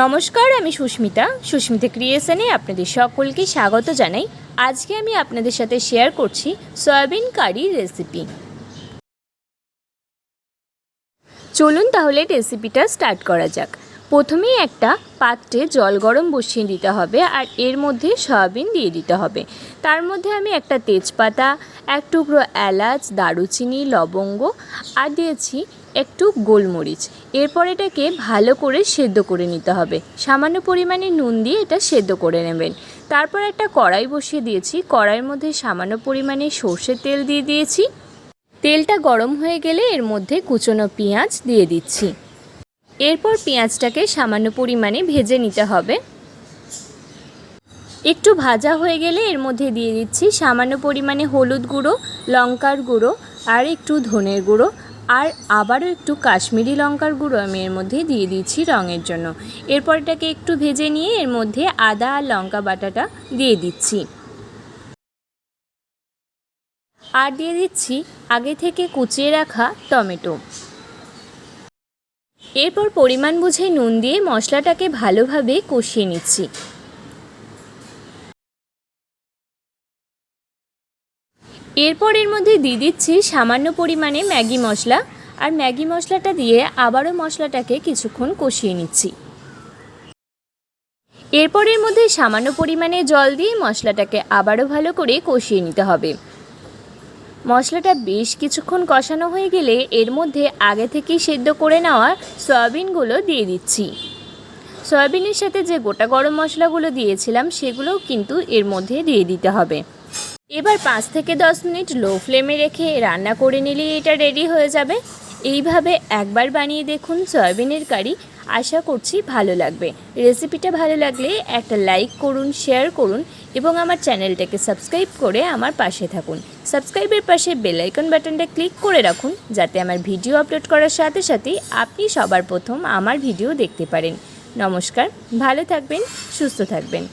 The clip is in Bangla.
নমস্কার, আমি সুস্মিতা ক্রিয়েশনে আপনাদের সকলকে স্বাগত জানাই। আজকে আমি আপনাদের সাথে শেয়ার করছি সয়াবিন কারি রেসিপি। চলুন তাহলে রেসিপিটা স্টার্ট করা যাক। প্রথমেই একটা পাত্রে জল গরম বসিয়ে দিতে হবে আর এর মধ্যে সয়াবিন দিয়ে দিতে হবে। তার মধ্যে আমি একটা তেজপাতা, এক টুকরো এলাচ, দারুচিনি, লবঙ্গ আর দিয়েছি একটু গোলমরিচ। এরপর এটাকে ভালো করে সেদ্ধ করে নিতে হবে। সামান্য পরিমাণে নুন দিয়ে এটা সেদ্ধ করে নেবেন। তারপর একটা কড়াই বসিয়ে দিয়েছি। কড়াইয়ের মধ্যে সামান্য পরিমাণে সর্ষের তেল দিয়ে দিয়েছি। তেলটা গরম হয়ে গেলে এর মধ্যে কুচনো পেঁয়াজ দিয়ে দিচ্ছি। এরপর পেঁয়াজটাকে সামান্য পরিমাণে ভেজে নিতে হবে। একটু ভাজা হয়ে গেলে এর মধ্যে দিয়ে দিচ্ছি সামান্য পরিমাণে হলুদ গুঁড়ো, লঙ্কার গুঁড়ো আর একটু ধনের গুঁড়ো আর আবারও একটু কাশ্মীরি লঙ্কার গুঁড়ো আমি এর মধ্যে দিয়ে দিচ্ছি রঙের জন্য। এরপর এটাকে একটু ভেজে নিয়ে এর মধ্যে আদা আর লঙ্কা বাটাটা দিয়ে দিচ্ছি আর দিয়ে দিচ্ছি আগে থেকে কুচিয়ে রাখা টমেটো। এরপর পরিমাণ বুঝে নুন দিয়ে মশলাটাকে ভালোভাবে কষিয়ে নিচ্ছি। এরপর এর মধ্যে দিয়ে দিচ্ছি সামান্য পরিমাণে ম্যাগি মশলা আর ম্যাগি মশলাটা দিয়ে আবারও মশলাটাকে কিছুক্ষণ কষিয়ে নিচ্ছি। এরপর এর মধ্যে সামান্য পরিমাণে জল দিয়ে মশলাটাকে আবারও ভালো করে কষিয়ে নিতে হবে। মশলাটা বেশ কিছুক্ষণ কষানো হয়ে গেলে এর মধ্যে আগে থেকেই সেদ্ধ করে নেওয়া সয়াবিনগুলো দিয়ে দিচ্ছি। সয়াবিনের সাথে যে গোটা গরম মশলাগুলো দিয়েছিলাম সেগুলোও কিন্তু এর মধ্যে দিয়ে দিতে হবে। এবার 5 থেকে 10 মিনিট লো ফ্লেমে রেখে রান্না করে নিলেই এটা রেডি হয়ে যাবে। এইভাবে একবার বানিয়ে দেখুন সয়াবিনের কারি, আশা করছি ভালো লাগবে। রেসিপিটা ভালো লাগলে একটা লাইক করুন, শেয়ার করুন এবং আমার চ্যানেলটাকে সাবস্ক্রাইব করে আমার পাশে থাকুন। সাবস্ক্রাইবের পাশে বেল আইকন বাটনটা ক্লিক করে রাখুন যাতে আমার ভিডিও আপলোড করার সাথে সাথেই আপনি সবার প্রথম আমার ভিডিও দেখতে পারেন। নমস্কার, ভালো থাকবেন, সুস্থ থাকবেন।